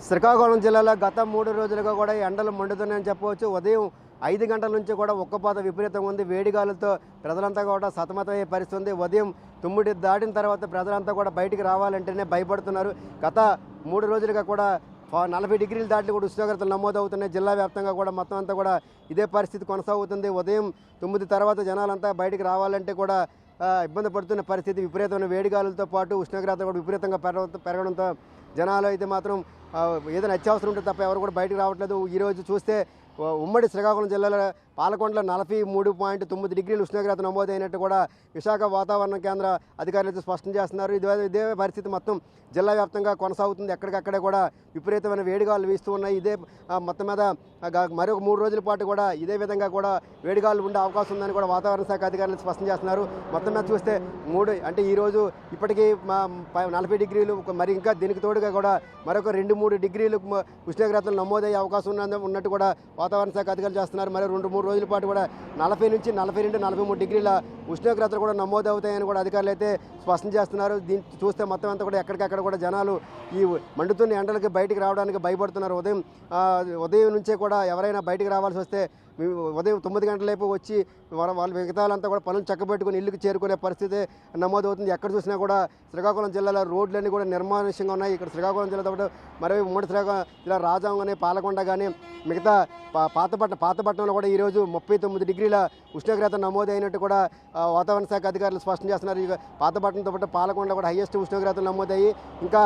శ్రీకాకుళం జిల్లాలో గత 3 రోజులుగా కూడా ఎండలు మండుతున్నాయని చెప్పవచ్చు. ఉదయం 5 గంటల నుంచి కూడా ఉక్కపోత విపరీతంగా ఉంది. వేడిగాలులతో ప్రజలంతా కూడా సతమతమయ్యే పరిస్థితి ఉంది. ఉదయం 9 దాటిన తర్వాత ప్రజలంతా కూడా బయటికి రావాలంటేనే భయపడుతున్నారు. గత 3 రోజులుగా కూడా 40 డిగ్రీలు దాటి కూడా ఉష్ణోగ్రతలు నమోదవుతున్నాయి. జిల్లా వ్యాప్తంగా కూడా మొత్తం అంతా కూడా ఇదే పరిస్థితి కొనసాగుతుంది. ఉదయం 9 తర్వాత జనాలంతా బయటికి రావాలంటే కూడా ఇబ్బంది పడుతున్న పరిస్థితి. విపరీతమైన వేడిగాలులతో పాటు ఉష్ణోగ్రత కూడా విపరీతంగా పెరగడంతో జనాలు అయితే మాత్రం ఏదైనా అత్యవసరం ఉంటే తప్ప ఎవరు కూడా బయటకు రావట్లేదు. ఈరోజు చూస్తే ఉమ్మడి శ్రీకాకుళం జిల్లాలో పాలకొండలో 43.9 డిగ్రీలు ఉష్ణోగ్రత నమోదైనట్టు కూడా విశాఖ వాతావరణ కేంద్ర అధికారులు స్పష్టం చేస్తున్నారు. ఇదే పరిస్థితి మొత్తం జిల్లా వ్యాప్తంగా కొనసాగుతుంది. ఎక్కడికక్కడే కూడా విపరీతమైన వేడిగాలు వీస్తూ ఉన్నాయి. ఇదే మొత్తం మీద మరొక 3 రోజుల పాటు కూడా ఇదే విధంగా కూడా వేడిగాలు ఉండే అవకాశం ఉందని కూడా వాతావరణ శాఖ అధికారులు స్పష్టం చేస్తున్నారు. మొత్తం మీద చూస్తే ఈరోజు ఇప్పటికీ 40 డిగ్రీలు, మరి ఇంకా దీనికి తోడుగా కూడా మరొక 2-3 డిగ్రీలు ఉష్ణోగ్రతలు నమోదయ్యే అవకాశం ఉన్నట్టు కూడా వాతావరణ శాఖ అధికారులు చేస్తున్నారు. మరి 2-3 రోజుల పాటు కూడా 40 నుంచి 42, 43 డిగ్రీల ఉష్ణోగ్రతలు కూడా నమోదవుతాయని కూడా అధికారులు అయితే స్పష్టం చేస్తున్నారు. దీన్ని చూస్తే మొత్తం అంతా కూడా ఎక్కడికక్కడ కూడా జనాలు ఈ మండుతున్న ఎండలకి బయటికి రావడానికి భయపడుతున్నారు. ఉదయం నుంచే కూడా ఎవరైనా బయటికి రావాల్సి వస్తే ఉదయం 9 గంటల లేపు వచ్చి వాళ్ళ మిగతాలంతా కూడా పనులు చక్కబెట్టుకుని ఇల్లుకి చేరుకునే పరిస్థితి నమోదవుతుంది. ఎక్కడ చూసినా కూడా శ్రీకాకుళం జిల్లాలో రోడ్లన్నీ కూడా నిర్మానుష్యంగా ఉన్నాయి. ఇక్కడ శ్రీకాకుళం జిల్లాతో పాటు మరో ఉమ్మడి శ్రీకాకుళం జిల్లా రాజాం కానీ పాలకొండ కానీ మిగతా పాతపట్నంలో కూడా ఈరోజు 39 డిగ్రీల ఉష్ణోగ్రత నమోదైనట్టు కూడా వాతావరణ శాఖ అధికారులు స్పష్టం చేస్తున్నారు. ఇక పాతపట్నంతో పాటు పాలకొండ కూడా హైయెస్ట్ ఉష్ణోగ్రతలు నమోదయ్యి ఇంకా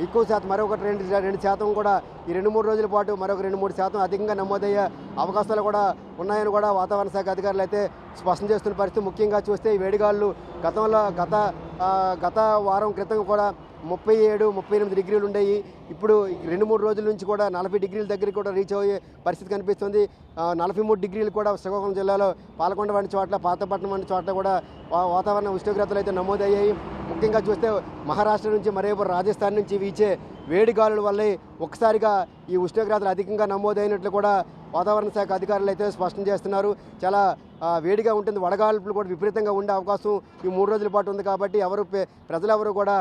ఎక్కువ శాతం మరొక 2% కూడా ఈ 2-3 రోజుల పాటు మరొక 2-3% అధికంగా నమోదయ్యే అవకాశాలు కూడా ఉన్నాయని కూడా వాతావరణ శాఖ అధికారులు అయితే స్పష్టం చేస్తున్న పరిస్థితి. ముఖ్యంగా చూస్తే ఈ వేడిగాళ్ళు గత వారం క్రితం కూడా 37-38 డిగ్రీలు ఉండేవి. ఇప్పుడు 2-3 రోజుల నుంచి కూడా 40 డిగ్రీల దగ్గరికి కూడా రీచ్ అయ్యే పరిస్థితి కనిపిస్తుంది. 43 డిగ్రీలు కూడా శ్రీకాకుళం జిల్లాలో పాలకొండ వంటి చోట్ల, పాతపట్నం వంటి చోట్ల కూడా వాతావరణ ఉష్ణోగ్రతలు అయితే నమోదయ్యాయి. ముఖ్యంగా చూస్తే మహారాష్ట్ర నుంచి మరోవైపు రాజస్థాన్ నుంచి వీచే వేడిగాలుల వల్లే ఒక్కసారిగా ఈ ఉష్ణోగ్రతలు అధికంగా నమోదైనట్లు కూడా వాతావరణ శాఖ అధికారులు అయితే స్పష్టం చేస్తున్నారు. చాలా వేడిగా ఉంటుంది. వడగాల్పులు కూడా విపరీతంగా ఉండే అవకాశం ఈ 3 రోజుల పాటు ఉంది. కాబట్టి ప్రజలెవరు కూడా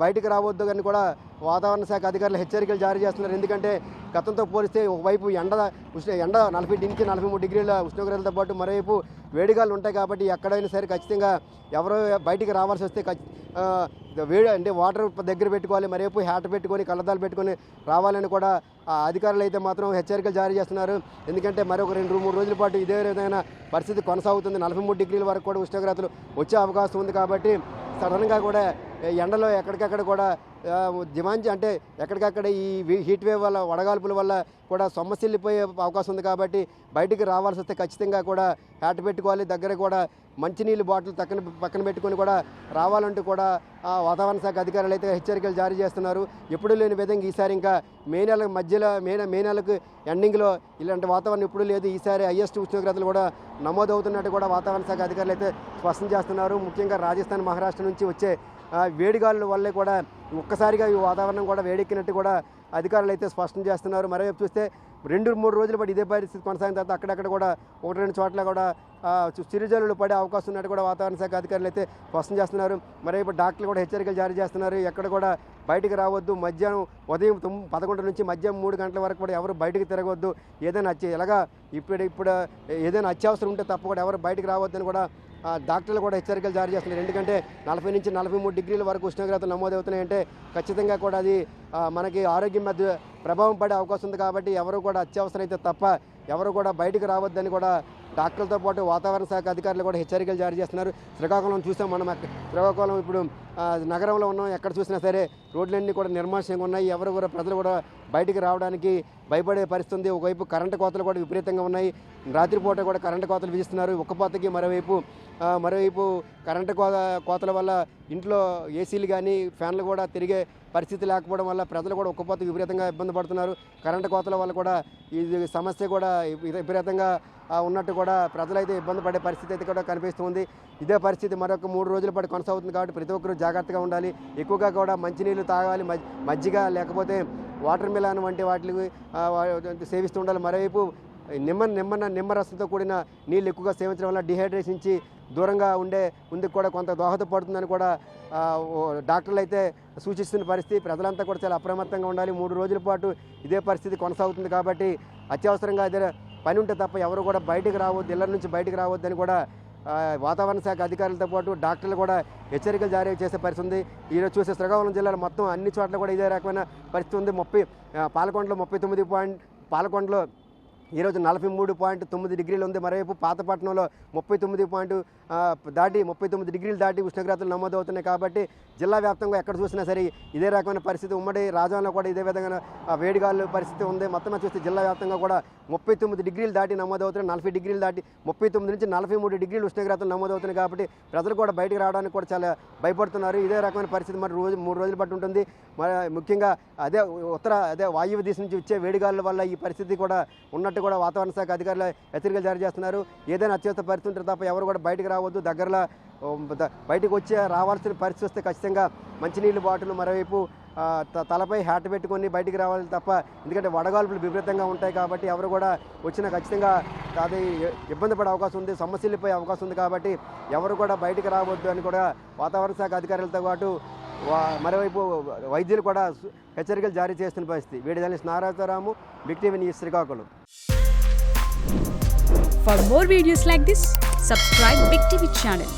బయటకు రావద్దు అని కూడా వాతావరణ శాఖ అధికారులు హెచ్చరికలు జారీ చేస్తున్నారు. ఎందుకంటే గతంతో పోలిస్తే ఒకవైపు ఎండ 40 నుంచి 43 డిగ్రీల ఉష్ణోగ్రతలతో పాటు మరోవైపు వేడిగాలు ఉంటాయి. కాబట్టి ఎక్కడైనా సరే ఖచ్చితంగా ఎవరో బయటికి రావాల్సి వస్తే వాటర్ దగ్గర పెట్టుకోవాలి, మరోవైపు హ్యాట్ పెట్టుకొని కళ్ళద్దాలు పెట్టుకొని రావాలని కూడా అధికారులు అయితే మాత్రం హెచ్చరికలు జారీ చేస్తున్నారు. ఎందుకంటే మరొక 2-3 రోజుల పాటు ఇదే విధమైన పరిస్థితి కొనసాగుతుంది. 43 డిగ్రీల వరకు కూడా ఉష్ణోగ్రతలు వచ్చే అవకాశం ఉంది. కాబట్టి సడన్గా కూడా ఎండలో ఎక్కడికక్కడ కూడా ఎక్కడికక్కడ ఈ హీట్ వేవ్ వల్ల, వడగాల్పుల వల్ల కూడా సొమ్మసిల్లిపోయే అవకాశం ఉంది. కాబట్టి బయటికి రావాల్సి వస్తే ఖచ్చితంగా కూడా హ్యాట్ పెట్టుకోవాలి. దగ్గర కూడా మంచినీళ్ళు బాటిల్ పక్కన పెట్టుకొని కూడా రావాలంటూ కూడా వాతావరణ శాఖ అధికారులు అయితే హెచ్చరికలు జారీ చేస్తున్నారు. ఎప్పుడూ లేని విధంగా ఈసారి ఇంకా మే నెలకు ఎండింగ్లో ఇలాంటి వాతావరణం ఎప్పుడూ లేదు. ఈసారి హైయెస్ట్ ఉష్ణోగ్రతలు కూడా నమోదవుతున్నట్టు కూడా వాతావరణ శాఖ అధికారులు అయితే స్పష్టం చేస్తున్నారు. ముఖ్యంగా రాజస్థాన్, మహారాష్ట్ర నుంచి వచ్చే వేడిగాలుల వల్లే కూడా ఒక్కసారిగా ఈ వాతావరణం కూడా వేడెక్కినట్టు కూడా అధికారులు అయితే స్పష్టం చేస్తున్నారు. మరోవైపు చూస్తే 2-3 రోజుల పాటు ఇదే పరిస్థితి కొనసాగిన తర్వాత అక్కడక్కడ కూడా 1-2 చోట్ల కూడా చిరుజల్లులు పడే అవకాశం ఉన్నట్టు కూడా వాతావరణ శాఖ అధికారులు అయితే స్పష్టం చేస్తున్నారు. మరోవైపు డాక్టర్లు కూడా హెచ్చరికలు జారీ చేస్తున్నారు. ఎక్కడ కూడా బయటికి రావద్దు. ఉదయం 11 నుంచి మధ్యాహ్నం 3 గంటల వరకు కూడా ఎవరు బయటికి తిరగవద్దు. ఏదైనా ఇప్పుడు ఏదైనా అత్యవసరం ఉంటే తప్ప కూడా ఎవరు బయటికి రావద్దని కూడా డాక్టర్లు కూడా హెచ్చరికలు జారీ చేస్తున్నారు. ఎందుకంటే 40 నుంచి 43 డిగ్రీల వరకు ఉష్ణోగ్రతలు నమోదవుతున్నాయంటే ఖచ్చితంగా కూడా అది మనకి ఆరోగ్యం మధ్య ప్రభావం పడే అవకాశం ఉంది. కాబట్టి ఎవరు కూడా అత్యవసరం అయితే తప్ప ఎవరు కూడా బయటకు రావద్దని కూడా డాక్టర్లతో పాటు వాతావరణ శాఖ అధికారులు కూడా హెచ్చరికలు జారీ చేస్తున్నారు. శ్రీకాకుళం చూసాం మనం. శ్రీకాకుళం ఇప్పుడు నగరంలో ఉన్నాం. ఎక్కడ చూసినా సరే రోడ్లన్నీ కూడా నిర్మానుష్యంగా ఉన్నాయి. ప్రజలు కూడా బయటికి రావడానికి భయపడే పరిస్థితి ఉంది. ఒకవైపు కరెంటు కోతలు కూడా విపరీతంగా ఉన్నాయి. రాత్రిపూట కూడా కరెంటు కోతలు విధిస్తున్నారు. ఉక్కపోతకి మరోవైపు కరెంటు కోతల వల్ల ఇంట్లో ఏసీలు కానీ ఫ్యాన్లు కూడా తిరిగే పరిస్థితి లేకపోవడం వల్ల ప్రజలు కూడా ఉక్కపోత విపరీతంగా ఇబ్బంది పడుతున్నారు. కరెంటు కోతల వల్ల కూడా ఈ సమస్య కూడా విపరీతంగా ఉన్నట్టు కూడా ప్రజలైతే ఇబ్బంది పడే పరిస్థితి అయితే కూడా కనిపిస్తుంది. ఇదే పరిస్థితి మరొక 3 రోజుల పాటు కొనసాగుతుంది. కాబట్టి ప్రతి ఒక్కరూ జాగ్రత్తగా ఉండాలి. ఎక్కువగా కూడా మంచినీళ్ళు తాగాలి, మజ్జిగ లేకపోతే వాటర్ మిలాన్ వంటి వాటికి సేవిస్తూ ఉండాలి. మరోవైపు నిమ్మరసంతో కూడిన నీళ్ళు ఎక్కువగా సేవించడం వల్ల డిహైడ్రేషన్ నుంచి దూరంగా ఉండి కూడా కొంత దోహదపడుతుందని కూడా డాక్టర్లు అయితే సూచిస్తున్న పరిస్థితి. ప్రజలంతా కూడా చాలా అప్రమత్తంగా ఉండాలి. 3 రోజుల పాటు ఇదే పరిస్థితి కొనసాగుతుంది కాబట్టి అత్యవసరంగా ఏదైనా పని ఉంటే తప్ప ఎవరు కూడా బయటకు రావద్దు, ఇళ్ల నుంచి బయటకు రావద్దని కూడా వాతావరణ శాఖ అధికారులతో పాటు డాక్టర్లు కూడా హెచ్చరికలు జారీ చేసే పరిస్థితి ఉంది. ఈరోజు చూసే శ్రీకాకుళం జిల్లాలో మొత్తం అన్ని చోట్ల కూడా ఇదే రకమైన పరిస్థితి ఉంది. పాలకొండలో 39 పాలకొండలో ఈరోజు 43.9 డిగ్రీలు ఉంది. మరోవైపు పాతపట్నంలో 39 డిగ్రీలు దాటి ఉష్ణోగ్రతలు నమోదవుతున్నాయి. కాబట్టి జిల్లా వ్యాప్తంగా ఎక్కడ చూసినా సరే ఇదే రకమైన పరిస్థితి. ఉమ్మడి రాజాంలో కూడా ఇదే విధంగా వేడిగాలు పరిస్థితి ఉంది. మొత్తం చూస్తే జిల్లా వ్యాప్తంగా కూడా 39 డిగ్రీలు దాటి నమోదవుతున్నాయి. 40 డిగ్రీలు దాటి 39 నుంచి 43 డిగ్రీలు ఉష్ణోగ్రతలు నమోదవుతున్నాయి. కాబట్టి ప్రజలు కూడా బయటకు రావడానికి కూడా చాలా భయపడుతున్నారు. ఇదే రకమైన పరిస్థితి మరి 3 రోజులు బట్టి ఉంటుంది. ముఖ్యంగా అదే వాయువ్య దిశ నుంచి వచ్చే వేడిగాల వల్ల ఈ పరిస్థితి కూడా ఉన్నట్టు కూడా వాతావరణ శాఖ అధికారులు హెచ్చరికలు జారీ చేస్తున్నారు. ఏదైనా అత్యవసర పరిస్థితి ఉంటే తప్ప ఎవరు కూడా బయటకు రావద్దు. దగ్గరలో బయటకు రావాల్సిన పరిస్థితి వస్తే ఖచ్చితంగా మంచినీళ్ళు బాటిల్, మరోవైపు తలపై హ్యాట్ పెట్టుకొని బయటికి రావాలి తప్ప, ఎందుకంటే వడగాల్పులు విపరీతంగా ఉంటాయి కాబట్టి ఎవరు కూడా వచ్చినా ఖచ్చితంగా అది ఇబ్బంది పడే అవకాశం ఉంది, సమస్యలపై అవకాశం ఉంది. కాబట్టి ఎవరు కూడా బయటికి రావద్దు అని కూడా వాతావరణ శాఖ అధికారులతో పాటు మరోవైపు వైద్యులు కూడా హెచ్చరికలు జారీ చేస్తున్న పరిస్థితి. వీడి journalist Narayanaramu, big TV news, Srikakulam. For more videos like this, subscribe Big TV channel.